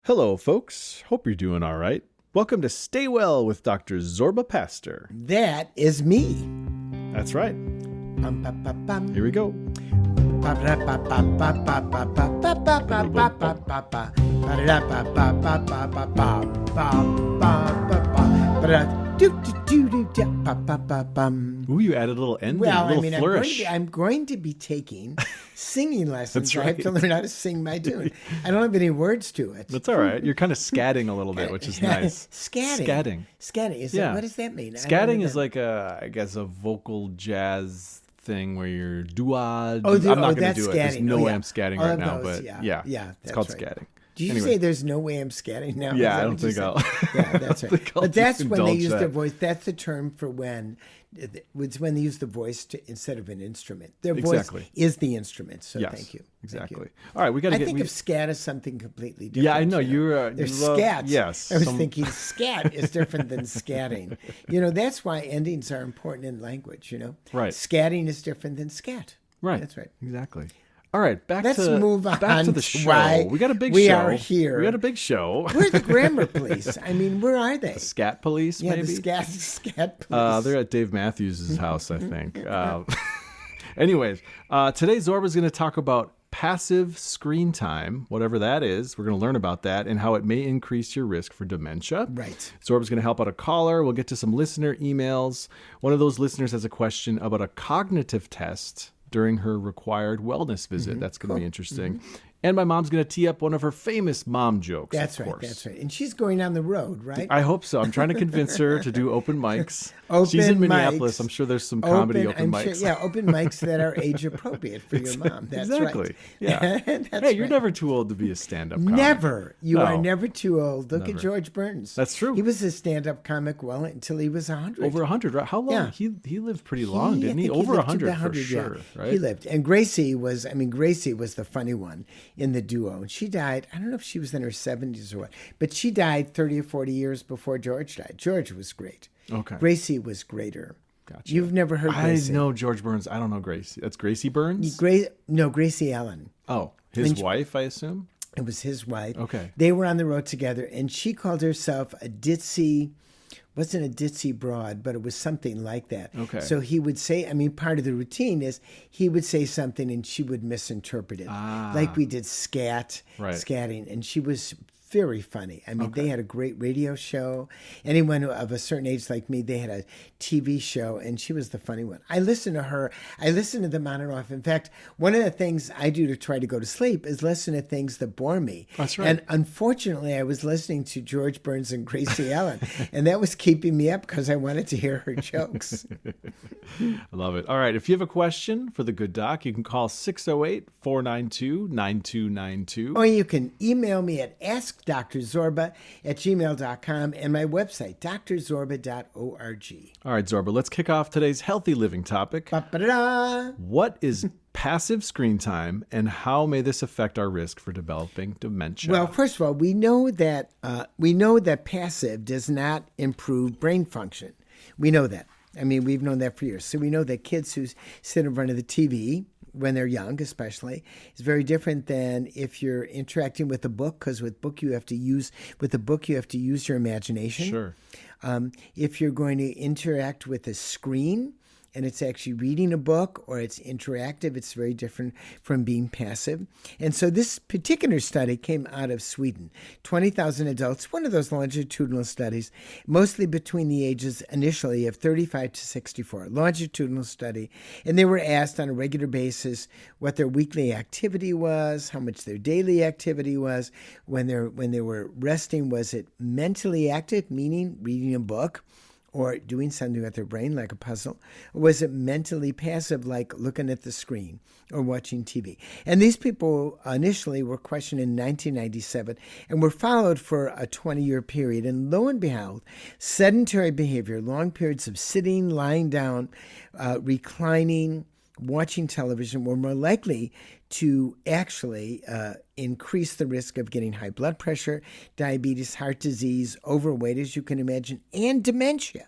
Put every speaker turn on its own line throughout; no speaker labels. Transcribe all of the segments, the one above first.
Hello, folks. Hope you're doing all right. Welcome to Stay Well with Dr. Zorba Pastor.
That is me.
That's right.
Bum, bum, bum, bum.
Here we go. Ooh, you added a little ending,
Well,
a little flourish.
I'm going to be taking singing lessons.
That's
I have to
right.
learn how to sing my tune. I don't have any words to it.
That's all right. You're kind of scatting a little bit, which is nice.
Scatting. Is
Yeah.
that, what does that mean?
Scatting is like I guess a vocal jazz thing where you're duad.
Oh,
I'm not going to
that's
do it. There's
scatting.
no
Oh,
way
yeah.
I'm scatting
All
right
of
now,
those,
but
yeah,
it's
that's
called
right.
scatting.
Did you
Anyway.
say there's no way I'm scatting now? Is
Yeah,
that
I don't
what you
think
said?
I'll.
Yeah, that's right.
think I'll
But that's when they
indulge
use
that.
their voice. That's the term for when it's when they use the voice instead of an instrument. Their voice
Exactly.
is the instrument. So
Yes,
thank you.
exactly.
Thank you.
All right, we got to
I
get.
think of scat as something completely different.
Yeah, I know.
you
you
There's
love-
scat.
yes,
I was
some-
thinking scat is different than scatting. That's why endings are important in language.
Right.
Scatting is different than scat.
Right.
That's right.
Exactly. All right,
Let's move on
back to the
to
show.
why
We got a big
we
show.
are here.
We got a big show.
Where's the grammar police? I mean, where are they?
Scat police,
Yeah,
maybe.
the scat police.
They're at Dave Matthews' house, I think. Anyways, today Zorba's going to talk about passive screen time, whatever that is. We're going to learn about that and how it may increase your risk for dementia.
Right.
Zorba's going to help out a caller. We'll get to some listener emails. One of those listeners has a question about a cognitive test during her required wellness visit. That's going to be interesting. And my mom's going to tee up one of her famous mom jokes.
That's
of
right.
course.
That's right. And she's going on the road, right?
I hope so. I'm trying to convince her to do open mics.
Open
She's in Minneapolis.
mics.
I'm sure there's some comedy open
I'm
mics.
Sure, open mics that are age appropriate for your mom. That's
exactly.
right.
Yeah.
That's
Hey, you're
right.
never too old to be a stand-up comic.
Never. You
No.
are never too old. Look
Never.
at George Burns.
That's true.
He was a stand-up comic until he was 100.
Over 100, right? How long?
Yeah.
He lived pretty long, didn't
I
he?
think
Over
lived to
100
be
for
100,
sure,
yeah.
right?
He lived. And Gracie was the funny one in the duo. And she died, I don't know if she was in her 70s or what, but she died 30 or 40 years before George died. George was great.
Okay.
Gracie was greater.
Gotcha.
You've never heard
I
Gracie.
know George Burns. I don't know Gracie. That's Gracie Burns?
Gracie Allen.
Oh, his wife, I assume?
It was his wife.
Okay.
They were on the road together, and she called herself a ditzy, wasn't a ditzy broad, but it was something like that.
Okay.
So he would say, part of the routine is he would say something and she would misinterpret it. Like we did scatting, and she was very funny. They had a great radio show. Anyone of a certain age like me, they had a TV show, and she was the funny one. I listen to her. I listen to them on and off. In fact, one of the things I do to try to go to sleep is listen to things that bore me.
That's right.
And unfortunately, I was listening to George Burns and Gracie Allen, and that was keeping me up because I wanted to hear her jokes.
I love it. All right. If you have a question for the good doc, you can call 608-492-9292.
Or you can email me at askdrzorba@gmail.com and my website, drzorba.org.
All right, Zorba, let's kick off today's healthy living topic.
Ba-ba-da-da.
What is passive screen time, and how may this affect our risk for developing dementia?
Well, first of all, we know that passive does not improve brain function. We know that. We've known that for years. So we know that kids who sit in front of the TV when they're young, especially, is very different than if you're interacting with a book, because with a book you have to use your imagination.
Sure.
If you're going to interact with a screen and it's actually reading a book or it's interactive, it's very different from being passive. And so this particular study came out of Sweden. 20,000 adults, one of those longitudinal studies, mostly between the ages initially of 35 to 64, longitudinal study. And they were asked on a regular basis what their weekly activity was, how much their daily activity was. When they were resting, was it mentally active, meaning reading a book, or doing something with their brain like a puzzle? Or was it mentally passive like looking at the screen or watching TV? And these people initially were questioned in 1997 and were followed for a 20-year period. And lo and behold, sedentary behavior, long periods of sitting, lying down, reclining, watching television were more likely to actually increase the risk of getting high blood pressure, diabetes, heart disease, overweight, as you can imagine, and dementia.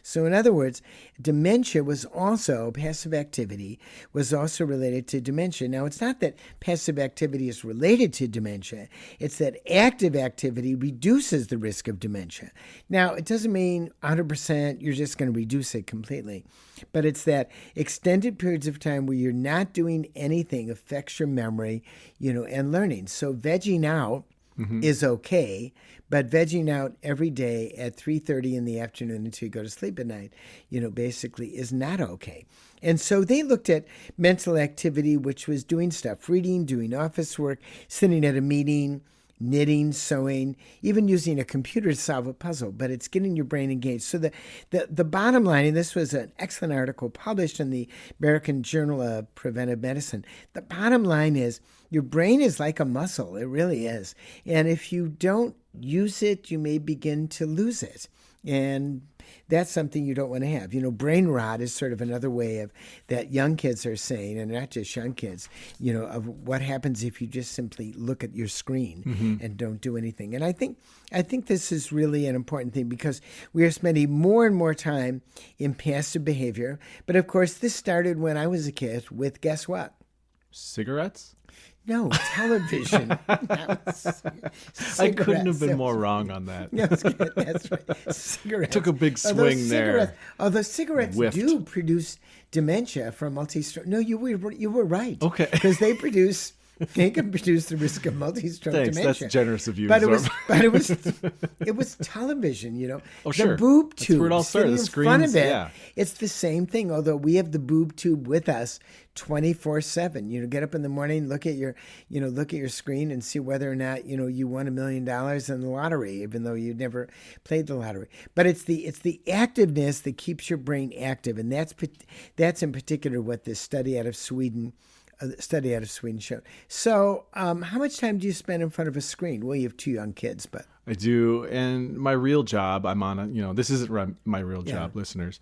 So in other words, passive activity was also related to dementia. Now, it's not that passive activity is related to dementia. It's that active activity reduces the risk of dementia. Now, it doesn't mean 100% you're just going to reduce it completely. But it's that extended periods of time where you're not doing anything affects your memory, and learning. So vegging out is okay, but vegging out every day at 3:30 in the afternoon until you go to sleep at night, basically is not okay. And so they looked at mental activity, which was doing stuff, reading, doing office work, sitting at a meeting, knitting, sewing, even using a computer to solve a puzzle, but it's getting your brain engaged. So the bottom line, and this was an excellent article published in the American Journal of Preventive Medicine, the bottom line is your brain is like a muscle. It really is. And if you don't use it, you may begin to lose it. And that's something you don't want to have. Brain rot is sort of another way of that young kids are saying, and not just young kids, of what happens if you just simply look at your screen and don't do anything. And I think this is really an important thing because we are spending more and more time in passive behavior. But of course, this started when I was a kid with, guess what?
Cigarettes?
No, television.
I couldn't have been more wrong on that.
That's right. Cigarettes.
Took a big swing there.
The cigarettes
Whiffed.
do produce dementia from multi-stroke. No, you were right.
Okay.
Because they can produce the risk of multi-stroke dementia.
That's generous of you.
But
Zorba.
it was television,
Oh, sure.
The boob tube.
That's where it all started. The
In front of
screens,
it,
yeah.
It's the same thing, although we have the boob tube with us 24/7. Get up in the morning, look at your screen and see whether or not, you won $1 million in the lottery, even though you never played the lottery. But it's the activeness that keeps your brain active. And that's in particular what this study out of Sweden showed. So how much time do you spend in front of a screen? Well, you have 2 young kids, but
I do. And my real job, I'm on this isn't my real job, listeners.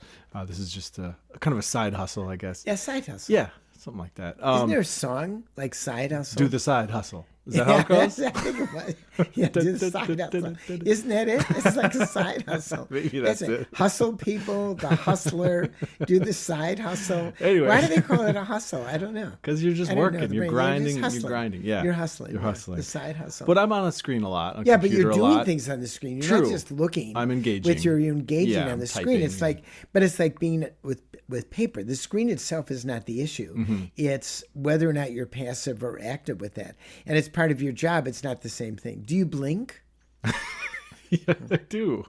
This is just a kind of a side hustle, I guess.
Yeah, side hustle.
Yeah, something like that.
Isn't there a song like Side Hustle?
Do the side hustle. Is that how it goes?
I think it was. Yeah, do the side hustle. Isn't that it? It's like a side hustle.
Maybe that's it.
Hustle people, the hustler, do the side hustle.
Anyway.
Why do they call it a hustle? I don't know.
Because you're just working. You're grinding. You're grinding. Yeah.
You're hustling.
You're hustling.
The side hustle.
But I'm on a screen a lot. On
but you're
computer
doing things on the screen. You're
True.
not just looking.
I'm engaging.
You're engaging
Yeah,
on the
I'm
screen.
typing.
It's like being with paper. The screen itself is not the issue. It's whether or not you're passive or active with that. And it's part of your job. It's not the same thing. Do you blink?
Yeah, I do.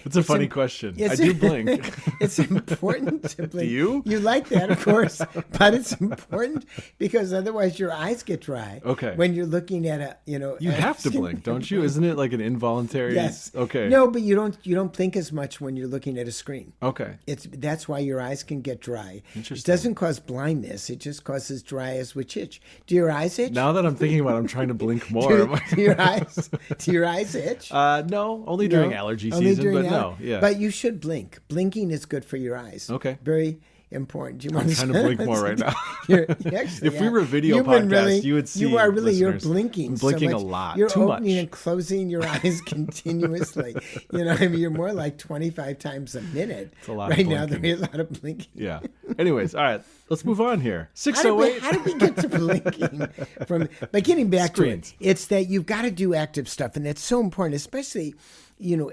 It's a funny question. I do blink.
It's important to blink.
Do you?
You like that, of course, but it's important because otherwise your eyes get dry.
Okay.
When you're looking at a,
You have to blink, don't you? Isn't it like an involuntary?
Yes.
Okay.
No, but you don't blink as much when you're looking at a screen.
Okay.
That's why your eyes can get dry.
Interesting.
It doesn't cause blindness. It just causes dry eyes, which itch. Do your eyes itch?
Now that I'm thinking about it, I'm trying to blink more.
Do your eyes itch?
No, only during allergy
Only
season,
during
but no. Yeah.
But you should blink. Blinking is good for your eyes.
Okay.
Very important. Do you want
I'm trying to blink more right now.
If
we were a video podcast, you would see.
You are really, you're
listeners,
blinking.
I'm blinking
so
a
much.
lot.
You're
Too
opening
much.
and closing your eyes continuously. You're more like 25 times a minute.
It's a lot
right
of
now.
blinking.
There is a lot of blinking.
Yeah. Anyways, all right. Let's move on here. 608.
How did we get to blinking? But getting back
Screens.
to it, it's that you've got to do active stuff, and that's so important, especially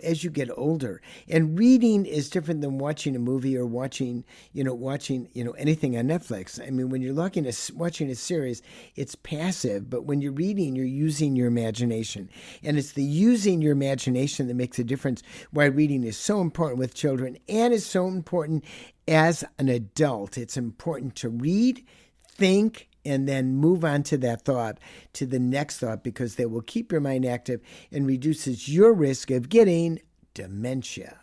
as you get older. And reading is different than watching a movie or watching anything on Netflix. I mean, when you're watching a series, it's passive, but when you're reading, you're using your imagination. And it's the using your imagination that makes a difference, why reading is so important with children and is so important as an adult. It's important to read, think, and then move on to that thought, to the next thought, because they will keep your mind active and reduces your risk of getting dementia.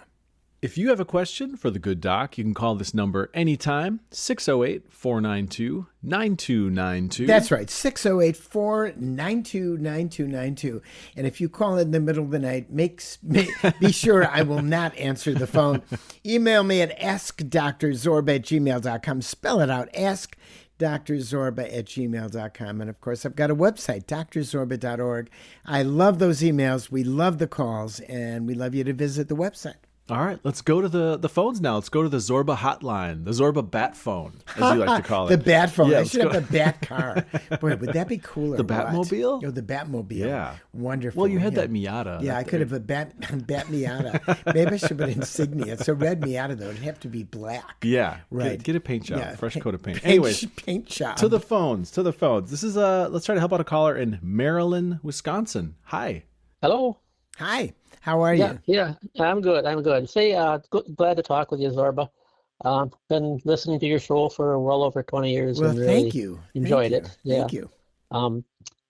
If you have a question for the good doc, you can call this number anytime, 608-492-9292.
That's right, 608-492-9292. And if you call in the middle of the night, be sure I will not answer the phone. Email me at askdrzorba@gmail.com. Spell it out, askdrzorba@gmail.com. And of course, I've got a website, drzorba.org. I love those emails. We love the calls, and we love you to visit the website.
All right, let's go to the phones now. Let's go to the Zorba hotline, the Zorba bat phone, as you like to call
The
it.
bat phone.
Yeah,
I
let's
should
go.
have a bat car. Boy, would that be cooler?
The Batmobile?
The Batmobile.
Yeah.
Wonderful.
Well, you had that Miata.
Yeah, I could have a bat Miata. Maybe I should put insignia. It's a red Miata, though. It'd have to be black.
Yeah,
Right.
Get a paint job,
Yeah,
fresh coat of paint. Anyway,
paint job.
to the phones. This is let's try to help out a caller in Maryland, Wisconsin. Hi.
Hello.
Hi. How are
Yeah,
you?
yeah, I'm good. I'm good. Say, glad to talk with you, Zorba. Been listening to your show for well over 20 years
Well,
and
thank
really
you.
enjoyed
Thank
it.
you.
Yeah.
Thank you.
Um,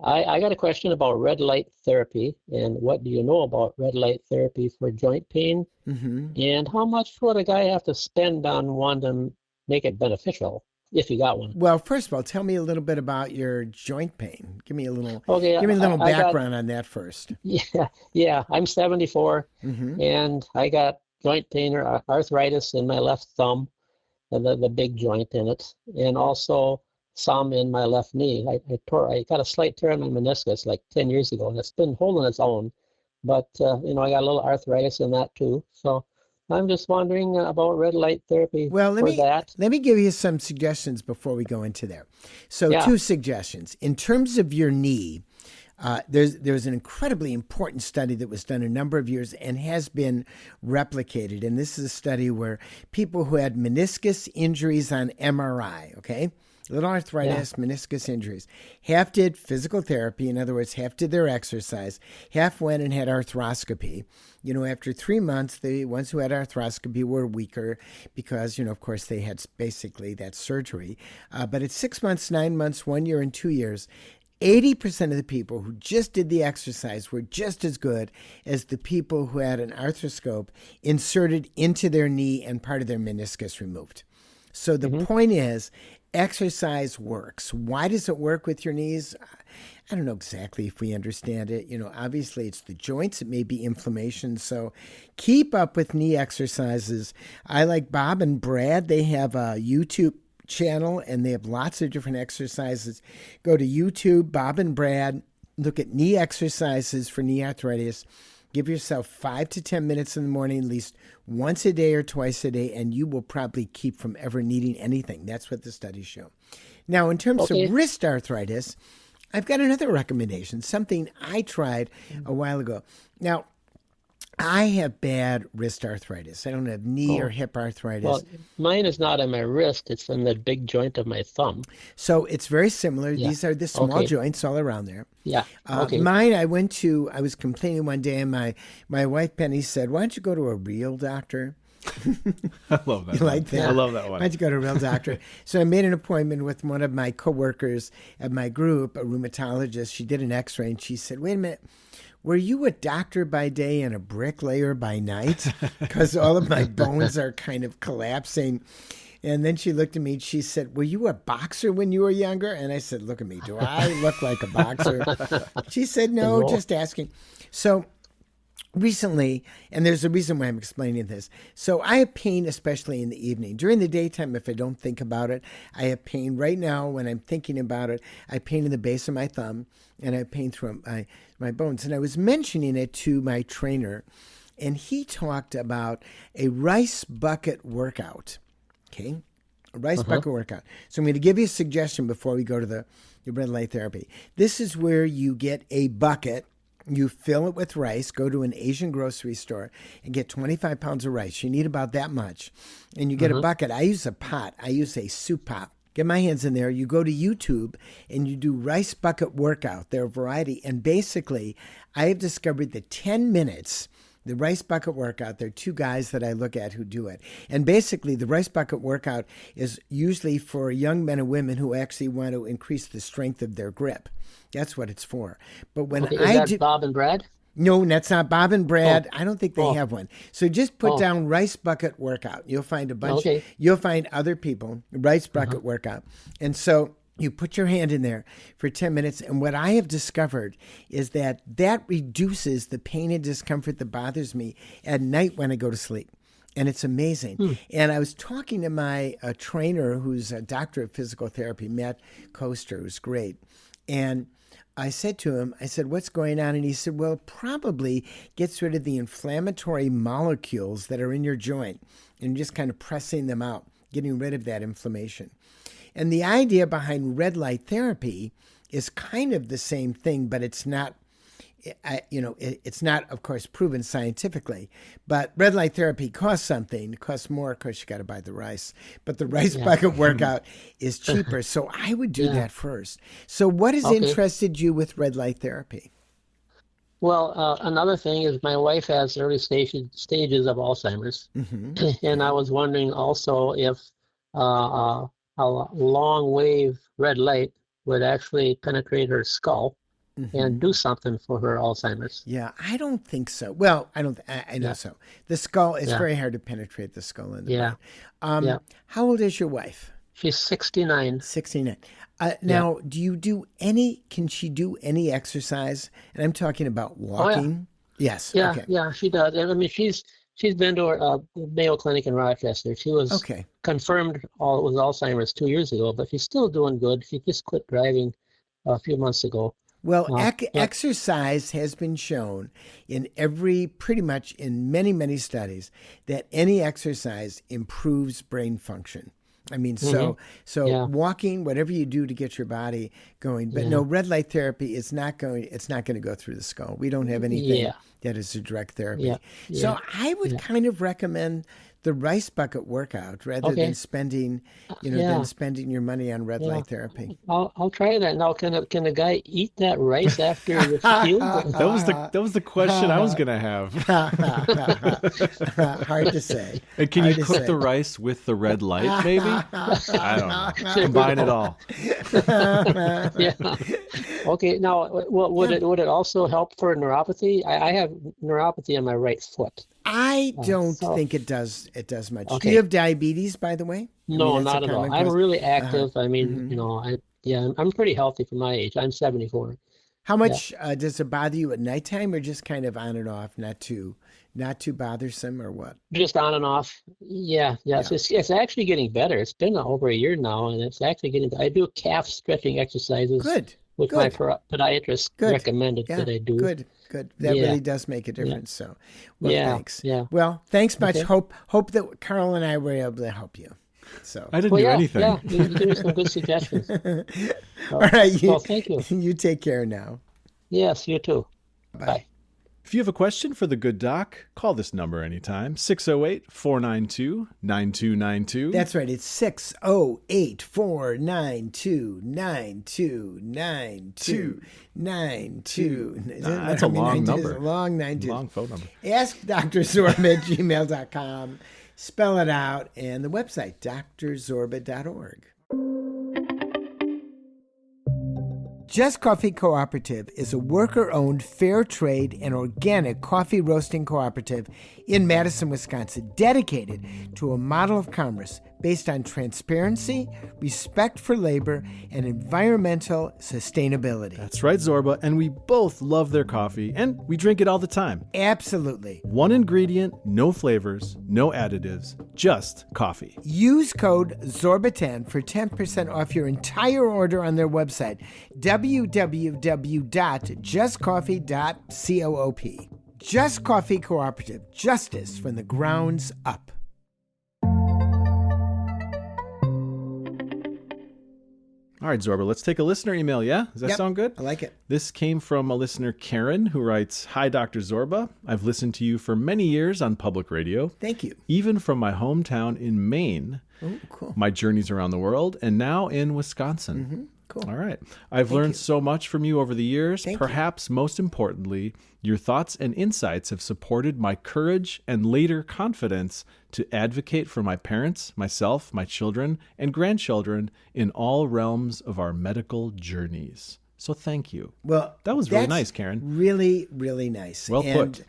I got a question about red light therapy and what do you know about red light therapy for joint pain
hmm
and how much would a guy have to spend on one to make it beneficial if you got one?
Well, first of all, tell me a little bit about your joint pain. Give me a little
Okay, I got
background on that first.
yeah. I'm 74
hmm
and I got joint pain or arthritis in my left thumb. The big joint in it, and also some in my left knee. I got a slight tear in my meniscus like 10 years ago, and it's been holding its own. But I got a little arthritis in that too. So I'm just wondering about red light therapy
Well,
for that.
let me give you some suggestions before we go into there. So,
Yeah.
two suggestions. In terms of your knee, there's an incredibly important study that was done a number of years and has been replicated. And this is a study where people who had meniscus injuries on MRI, okay, little arthritis, meniscus injuries, half did physical therapy, in other words, half did their exercise, half went and had arthroscopy. After 3 months, the ones who had arthroscopy were weaker because, of course, they had basically that surgery. But at 6 months, 9 months, 1 year, and 2 years, 80% of the people who just did the exercise were just as good as the people who had an arthroscope inserted into their knee and part of their meniscus removed. So the point is, exercise works. Why does it work with your knees? I don't know exactly if we understand it. Obviously it's the joints. It may be inflammation. So keep up with knee exercises. I like Bob and Brad. They have a YouTube channel and they have lots of different exercises. Go to YouTube, Bob and Brad, look at knee exercises for knee arthritis. Give yourself 5 to 10 minutes in the morning, at least once a day or twice a day, and you will probably keep from ever needing anything. That's what the studies show. Now, in terms of wrist arthritis, I've got another recommendation, something I tried a while ago. Now, I have bad wrist arthritis. I don't have knee or hip arthritis.
Well, mine is not on my wrist, it's in the big joint of my thumb.
So it's very similar.
Yeah.
These are the small joints all around there.
Yeah. Okay.
Mine, I was complaining one day and my wife Penny said, "Why don't you go to a real doctor?"
I love that.
You like that?
I love that one.
Why don't you go to a real doctor? So I made an appointment with one of my coworkers at my group, a rheumatologist. She did an x-ray and she said, "Wait a minute. Were you a doctor by day and a bricklayer by night? Because all of my bones are kind of collapsing." And then she looked at me and she said, "Were you a boxer when you were younger?" And I said, "Look at me. Do I look like a boxer?" She said, "No, just asking." So recently, and there's a reason why I'm explaining this. So I have pain, especially in the evening. During the daytime, if I don't think about it, I have pain. Right now, when I'm thinking about it, I have pain in the base of my thumb and I have pain through my bones. And I was mentioning it to my trainer, and he talked about a rice bucket workout. Okay? A rice bucket workout. So I'm going to give you a suggestion before we go to the red light therapy. This is where you get a bucket. You fill it with rice, go to an Asian grocery store and get 25 pounds of rice. You need about that much. And you get a bucket. I use a pot. I use a soup pot. Get my hands in there. You go to YouTube and you do rice bucket workout. There are a variety. And basically, I have discovered that 10 minutes, the rice bucket workout, there are two guys that I look at who do it. And basically, the rice bucket workout is usually for young men and women who actually want to increase the strength of their grip. That's what it's for. But when
Is
I
that
do,
Bob and Brad?
no, that's not Bob and Brad. I don't think they have one. So just put down rice bucket workout. You'll find a bunch.
Okay.
You'll find other people, rice bucket workout. And so you put your hand in there for 10 minutes. And what I have discovered is that reduces the pain and discomfort that bothers me at night when I go to sleep. And it's amazing. And I was talking to my trainer, who's a doctor of physical therapy, Matt Koester, who's great. And I said to him, what's going on? And he said, well, it probably gets rid of the inflammatory molecules that are in your joint and just kind of pressing them out, getting rid of that inflammation. And the idea behind red light therapy is kind of the same thing, but it's not, it's not, of course, proven scientifically. But red light therapy costs something. It costs more. Of course, you got to buy the rice. But the rice bucket workout is cheaper. So I would do that first. So what has interested you with red light therapy?
Well, another thing is my wife has early stages of Alzheimer's. And I was wondering also if a long wave red light would actually penetrate her skull and do something for her Alzheimer's.
Yeah, I don't think so. Well, I know so. The skull, it's very hard to penetrate the skull in the brain. How old is your wife?
She's 69.
69. Now, can she do any exercise? And I'm talking about walking. Yes.
Yeah,
okay.
yeah, she does. I mean, she's been to the Mayo Clinic in Rochester. She was confirmed with Alzheimer's 2 years ago, but she's still doing good. She just quit driving a few months ago.
Well, exercise has been shown pretty much in many, many studies that any exercise improves brain function. I mean, so walking, whatever you do to get your body going, but no, red light therapy it's not going to go through the skull. We don't have anything that is a direct therapy. So I would kind of recommend the rice bucket workout rather than spending, your money on red light therapy.
I'll try that. Now, can a guy eat that rice after the field?
That was the question I was going to have.
Hard to say.
And can you cook the rice with the red light, maybe? I don't know. Combine it all.
Okay. Now, would it also help for neuropathy? I have neuropathy on my right foot.
I don't think it does much. Do you have diabetes, by the way?
No, not at all. I'm really active. I mean, I'm pretty healthy for my age. I'm 74.
How much does it bother you at nighttime, or just kind of on and off, not too bothersome, or what?
Just on and off. Yeah. It's actually getting better. It's been over a year now, and it's actually getting. I do calf stretching exercises. Which my podiatrist recommended that I do.
Good. That really does make a difference. So, thanks. Yeah. Well, thanks much. Hope that Karl and I were able to help you. So
I didn't do anything.
Yeah, you gave me some good suggestions.
All right.
Thank you.
You take care now.
Yes, you too. Bye.
If you have a question for the good doc, call this number anytime, 608-492-9292.
That's right. It's 608-492-9292.
That's a long number.
It's a long 92.
Long phone number.
Ask Dr. Zorba at gmail.com. Spell it out. And the website, drzorba.org. Just Coffee Cooperative is a worker-owned, fair trade, and organic coffee roasting cooperative in Madison, Wisconsin, dedicated to a model of commerce based on transparency, respect for labor, and environmental sustainability.
That's right, Zorba, and we both love their coffee, and we drink it all the time.
Absolutely.
One ingredient, no flavors, no additives, just coffee.
Use code ZORBA10 for 10% off your entire order on their website, www.justcoffee.coop. Just Coffee Cooperative, justice from the grounds up.
All right, Zorba, let's take a listener email, yeah? Does that sound good?
I like it.
This came from a listener, Karen, who writes, Hi, Dr. Zorba. I've listened to you for many years on public radio.
Thank you.
Even from my hometown in Maine.
Oh, cool.
My journeys around the world, and now in Wisconsin.
Mm-hmm. Cool.
All right. I've learned so much from you over the years. Perhaps most importantly, your thoughts and insights have supported my courage and later confidence to advocate for my parents, myself, my children, and grandchildren in all realms of our medical journeys. So thank you.
Well,
that was really nice, Karen.
Really, really nice.
Well put.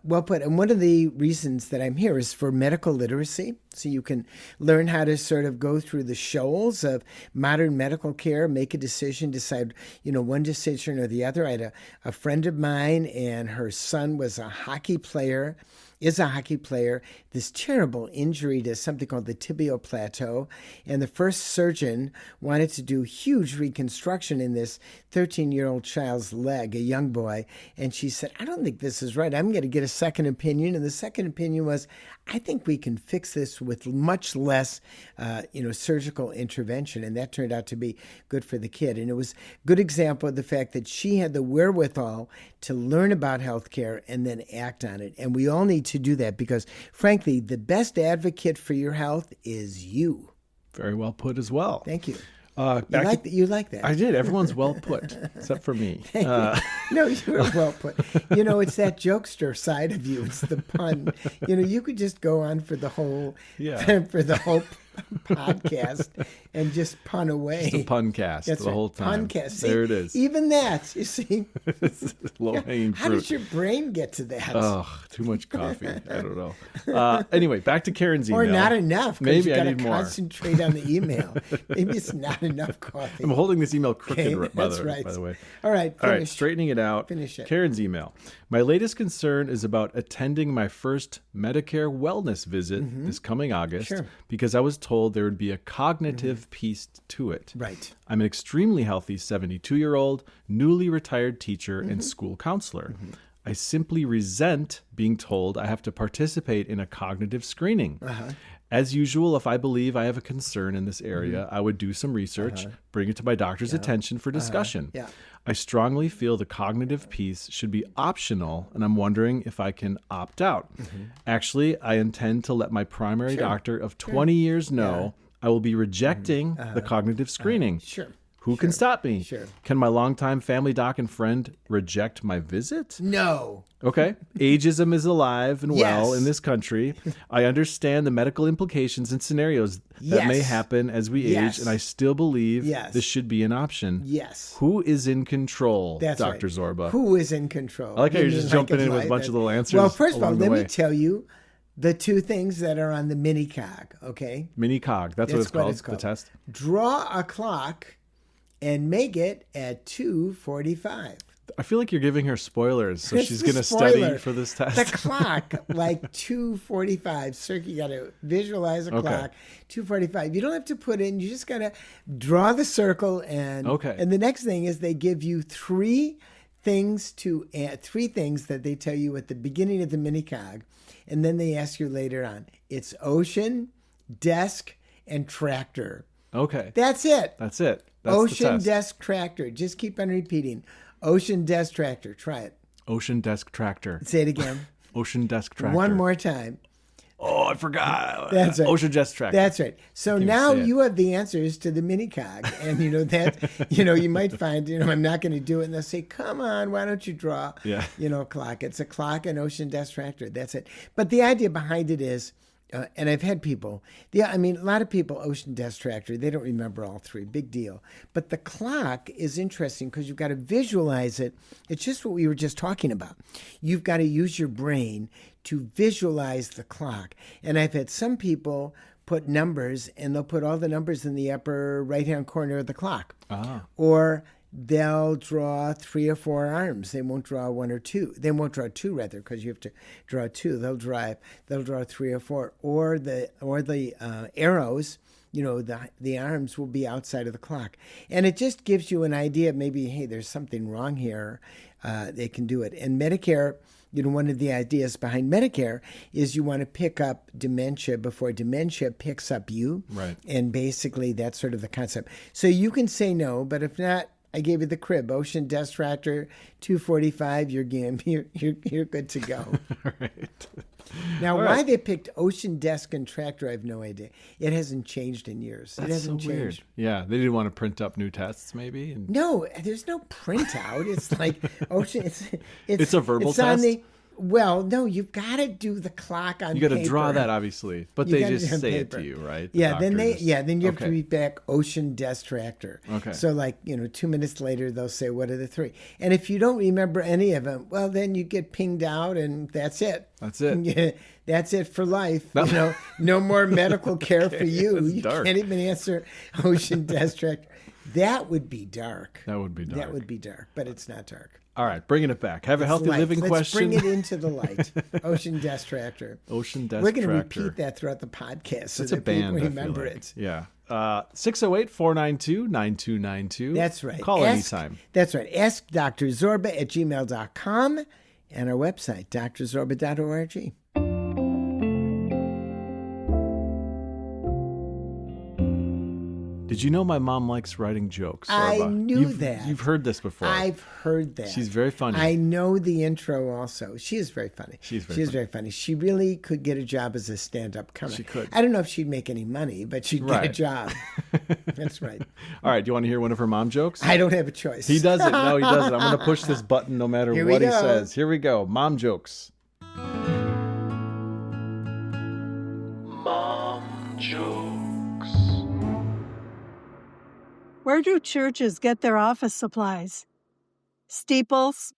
Well put. And one of the reasons that I'm here is for medical literacy. So you can learn how to sort of go through the shoals of modern medical care, make a decision, decide, one decision or the other. I had a friend of mine, and her son was a hockey player. Is a hockey player, this terrible injury to something called the tibial plateau. And the first surgeon wanted to do huge reconstruction in this 13-year-old child's leg, a young boy. And she said, I don't think this is right. I'm going to get a second opinion. And the second opinion was, I think we can fix this with much less, surgical intervention. And that turned out to be good for the kid. And it was a good example of the fact that she had the wherewithal to learn about healthcare and then act on it. And we all need to do that because, frankly, the best advocate for your health is you.
Very well put as well.
Thank you. You like that?
I did. Everyone's well put, except for me.
No, you're well put. It's that jokester side of you. It's the pun. You could just go on for the whole podcast and just pun away.
Just a pun cast the whole time.
Puncast. See,
there it is.
Even that, you see.
Low-hanging fruit.
How did your brain get to that?
Oh, too much coffee. I don't know. Anyway, back to Karen's email.
Or not enough.
Maybe
you
I need more.
Concentrate on the email. Maybe it's not enough coffee.
I'm holding this email crooked,
Okay,
by
that's right.
the way.
All right.
All right, straightening it out.
Finish it.
Karen's email. My latest concern is about attending my first Medicare wellness visit this coming August because I was told there would be a cognitive piece to it.
Right.
I'm an extremely healthy 72-year-old, newly retired teacher and school counselor. I simply resent being told I have to participate in a cognitive screening. As usual, if I believe I have a concern in this area, I would do some research, bring it to my doctor's attention for discussion. I strongly feel the cognitive piece should be optional, and I'm wondering if I can opt out. Actually, I intend to let my primary doctor of 20 years know I will be rejecting the cognitive screening. Who can stop me? Can my longtime family doc and friend reject my visit?
No.
Okay. Ageism is alive and well
Yes.
in this country. I understand the medical implications and scenarios that may happen as we age, and I still believe this should be an option.
Yes.
Who is in control,
That's
Dr.
right.
Zorba?
Who is in control?
I like how you're
You
just
mean
jumping in with a bunch of little answers.
Well, first of all,
along the
let
way.
me tell you the two things that are on the mini cog, okay?
Mini cog. That's what it's called, the test.
Draw a clock and make it at 2:45.
I feel like you're giving her spoilers, so
It's
she's
the
going to study
spoiler.
for this test.
The clock, like 2:45. Sir, you got to visualize a clock. 2:45. You don't have to put in. You just got to draw the circle and. And the next thing is they give you three things that they tell you at the beginning of the mini cog, and then they ask you later on. It's ocean, desk, and tractor.
Okay.
That's it.
That's it. That's
Ocean,
the test.
desk, tractor. Just keep on repeating. Ocean, desk, tractor. Try it.
Ocean desk tractor.
Say it again.
Ocean desk tractor.
One more time.
Oh, I forgot.
That's right.
Ocean desk tractor.
That's right. So now you have the answers to the mini cog. And you might find, I'm not going to do it. And they'll say, come on, why don't you draw, clock. It's a clock and ocean desk tractor. That's it. But the idea behind it is, and I've had people, a lot of people, ocean desk tractor, they don't remember all three, big deal. But the clock is interesting because you've got to visualize it. It's just what we were just talking about. You've got to use your brain to visualize the clock. And I've had some people put numbers, and they'll put all the numbers in the upper right-hand corner of the clock. Or they'll draw 3 or 4 arms. They won't draw 1 or 2. They won't draw 2 rather, because you have to draw 2. They'll draw 3 or 4. Or the arrows, the arms will be outside of the clock. And it just gives you an idea, maybe, hey, there's something wrong here. They can do it. And Medicare, one of the ideas behind Medicare is you want to pick up dementia before dementia picks up you.
Right.
And basically that's sort of the concept. So you can say no, but if not, I gave you the crib. Ocean desk tractor, 2:45. You're good to go.
All right.
Now, why they picked ocean desk and tractor, I have no idea. It hasn't changed in years.
That's
it hasn't
so
changed.
weird. Yeah, they didn't want to print up new tests, maybe.
No, there's no printout. It's like ocean. It's
a verbal
it's on
test?
Well, no, you've got to do the clock on
You got to
paper.
draw that, obviously, but
You
they
gotta
just
do it on
say it
paper.
to you, right?
Yeah, then you have to
Okay.
read back ocean distractor.
Okay.
So 2 minutes later they'll say, what are the three? And if you don't remember any of them, well, then you get pinged out and that's it.
That's it.
Yeah, that's it for life. No more medical care for you.
That's
You
dark.
can't even answer ocean distractor. That would be dark.
That would be dark.
That would be dark, but it's not dark.
All right, bringing it back. Have a healthy
Light.
living
Let's
question.
bring it into the light. Ocean distractor.
Ocean
We're going to
distractor.
repeat that throughout the podcast so
It's a
that people
band, I feel
remember
like.
it.
Yeah. 608-492-9292.
That's right.
Call anytime.
That's right. Ask Dr. Zorba at gmail.com and our website, drzorba.org.
Did you know my mom likes writing jokes?
I
Zorba?
knew that.
You've heard this before.
I've heard that.
She's very funny.
I know the intro also. She is very funny. She is very funny. She really could get a job as a stand-up comic.
She could.
I don't know if she'd make any money, but she'd get a
Right.
job. That's right.
All right, do you want to hear one of her mom jokes?
I don't have a choice.
He doesn't. No, he doesn't. I'm going to push this button no matter
Here we
what he
go.
says. Here we go. Mom jokes. Mom jokes.
Where do churches get their office supplies? Steeples?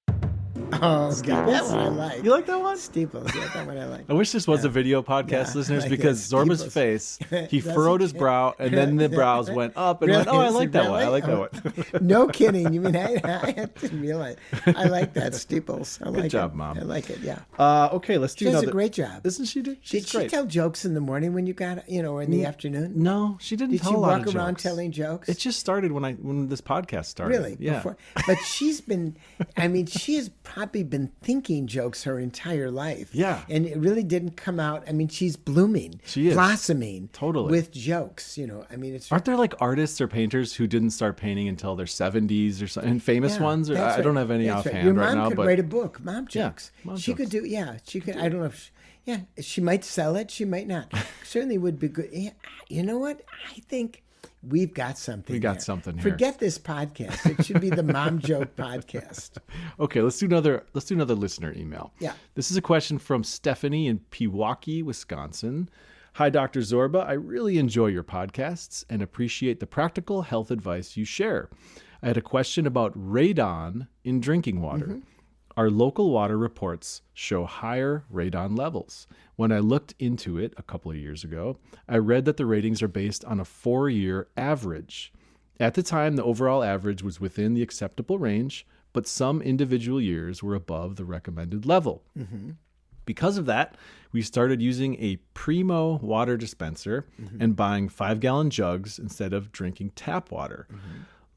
Oh, God, that one I like.
You like that one?
Steeples. Yeah, that one I like.
I wish this was a video podcast,
Yeah,
listeners,
like
because
that.
Zorba's
Steeples.
face, he
Does
furrowed
he?
his brow, and then the brows went up, and went, oh, I like that one. I like that one.
No kidding. You mean I didn't realize. I like that, Steeples. I like
job,
it.
Mom.
I like it. Yeah.
Okay, let's do
She does
another.
a great job.
Isn't she?
Did
She's
she
great.
tell jokes in the morning when you got, or in the afternoon?
No, she didn't
Did
tell
she
a lot
walk
of
around
jokes.
telling jokes?
It just started when this podcast started.
Really?
Yeah.
Before? But she's been, she has probably been thinking jokes her entire life.
Yeah.
And it really didn't come out. She's blooming.
She is.
Blossoming.
Totally.
With jokes, it's.
Aren't there like artists or painters who didn't start painting until their 70s or something? And famous ones? Or,
that's
I don't
right.
have any
That's
offhand
Your
right
mom
now.
could
But
write a book, Mom Jokes.
Mom
She
Jokes.
could do, she could, I don't know if, she might sell it, she might not. Certainly would be good. Yeah, you know what? I think we've got something.
We got
here.
something here.
Forget this podcast. It should be the Mom Joke podcast.
Okay, let's do another listener email.
Yeah.
This is a question from Stephanie in Pewaukee, Wisconsin. Hi, Dr. Zorba. I really enjoy your podcasts and appreciate the practical health advice you share. I had a question about radon in drinking water.
Mm-hmm.
Our local water reports show higher radon levels. When I looked into it a couple of years ago, I read that the ratings are based on a 4-year average. At the time, the overall average was within the acceptable range, but some individual years were above the recommended level.
Mm-hmm.
Because of that, we started using a Primo water dispenser and buying 5-gallon jugs instead of drinking tap water.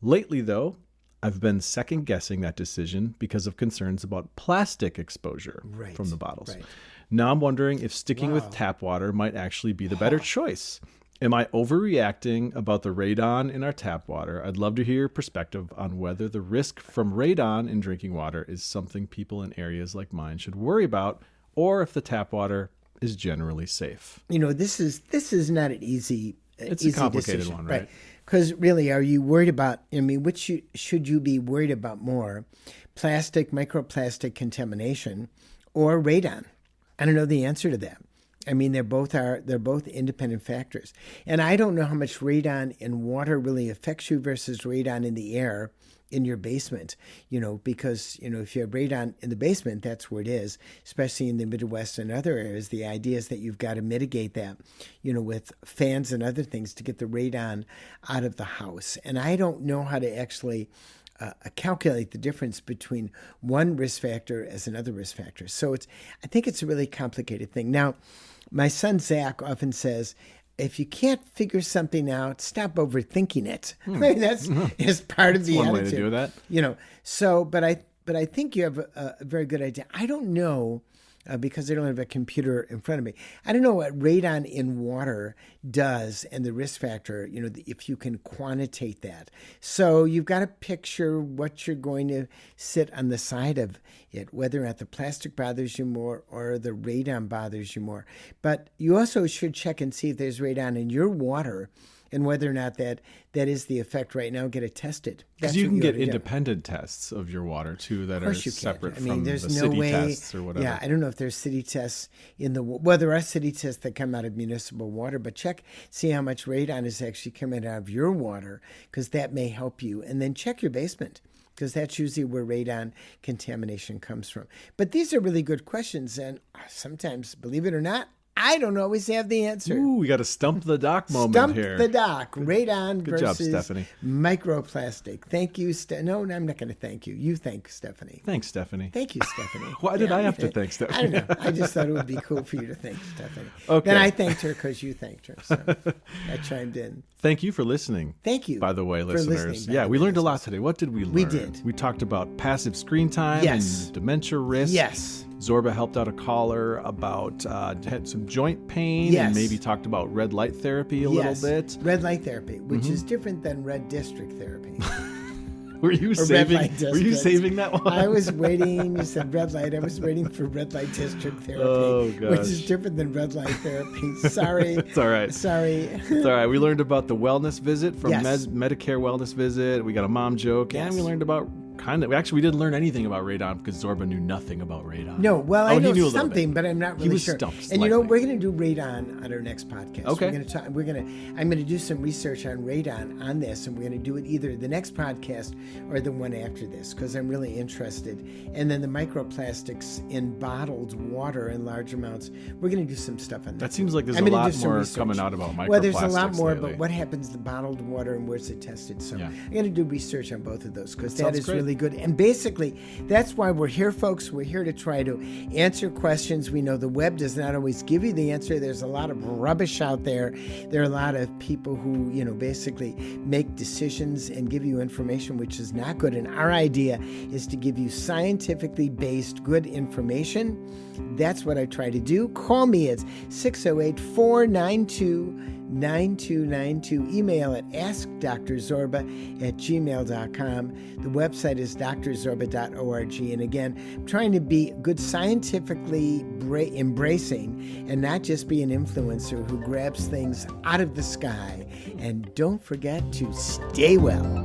Lately, though, I've been second guessing that decision because of concerns about plastic exposure from the bottles.
Right.
Now I'm wondering if sticking with tap water might actually be the better choice. Am I overreacting about the radon in our tap water? I'd love to hear your perspective on whether the risk from radon in drinking water is something people in areas like mine should worry about, or if the tap water is generally safe.
This is not an easy.
It's
easy
a complicated
decision,
one, right?
Because really, are you worried about? Which should you be worried about more? Plastic, microplastic contamination, or radon? I don't know the answer to that. They're both independent factors. And I don't know how much radon in water really affects you versus radon in the air in your basement, because, if you have radon in the basement, that's where it is, especially in the Midwest and other areas. The idea is that you've got to mitigate that, with fans and other things to get the radon out of the house. And I don't know how to actually calculate the difference between one risk factor as another risk factor. So I think it's a really complicated thing. Now, my son Zach often says, if you can't figure something out, stop overthinking it. That's is part of the
one
attitude.
way to do that.
So, but I think you have a very good idea. I don't know. Because I don't have a computer in front of me. I don't know what radon in water does and the risk factor, if you can quantitate that. So you've got to picture what you're going to sit on the side of it, whether or not the plastic bothers you more or the radon bothers you more. But you also should check and see if there's radon in your water And whether or not that is the effect right now, get it tested.
Because you can get independent tests of your water too that are separate from the city tests or whatever.
Yeah, I don't know if there's city tests well, there are city tests that come out of municipal water, but see how much radon is actually coming out of your water, because that may help you. And then check your basement, because that's usually where radon contamination comes from. But these are really good questions, and sometimes, believe it or not, I don't always have the answer.
Ooh, we got a stump the doc moment here.
Stump the doc. Radon
Good
versus
job, Stephanie.
Microplastic. Thank you, No, I'm not going to thank you. You thank Stephanie.
Thanks, Stephanie.
Thank you, Stephanie.
Why did I have to thank Stephanie?
I don't know. I just thought it would be cool for you to thank Stephanie.
Okay.
Then I thanked her because you thanked her. So I chimed in.
Thank you for listening.
Thank you.
By the way, listeners.
Listening,
we learned a lot today. What did we learn?
We did.
We talked about passive screen time and dementia risk.
Yes.
Zorba helped out a caller about had some joint pain and maybe talked about red light therapy a little bit.
Red light therapy, which is different than red district therapy.
Were you saving that one?
I was waiting. You said red light. I was waiting for red light district therapy, which is different than red light therapy. Sorry.
It's all right.
Sorry.
It's all right. We learned about the wellness visit from Medicare wellness visit. We got a mom joke, and we learned about we didn't learn anything about radon because Zorba knew nothing about radon.
No, well, I know something, but I'm not really sure.
Stumped
and
slightly.
We're going to do radon on our next podcast.
Okay.
I'm going to do some research on radon on this, and we're going to do it either the next podcast or the one after this, because I'm really interested. And then the microplastics in bottled water in large amounts, we're going to do some stuff on that.
That seems like there's a lot more coming out about microplastics.
Well, there's a lot more,
lately.
but what happens to the bottled water and where's it tested? So I'm going to do research on both of those, because that is really good. And basically, that's why we're here, folks. We're here to try to answer questions. We know the web does not always give you the answer. There's a lot of rubbish out there. There are a lot of people who, basically make decisions and give you information which is not good. And our idea is to give you scientifically based good information. That's what I try to do. Call me at 608-492-9292. Email at askdrzorba@gmail.com. The website is drzorba.org. And again, I'm trying to be good scientifically embracing and not just be an influencer who grabs things out of the sky. And don't forget to stay well.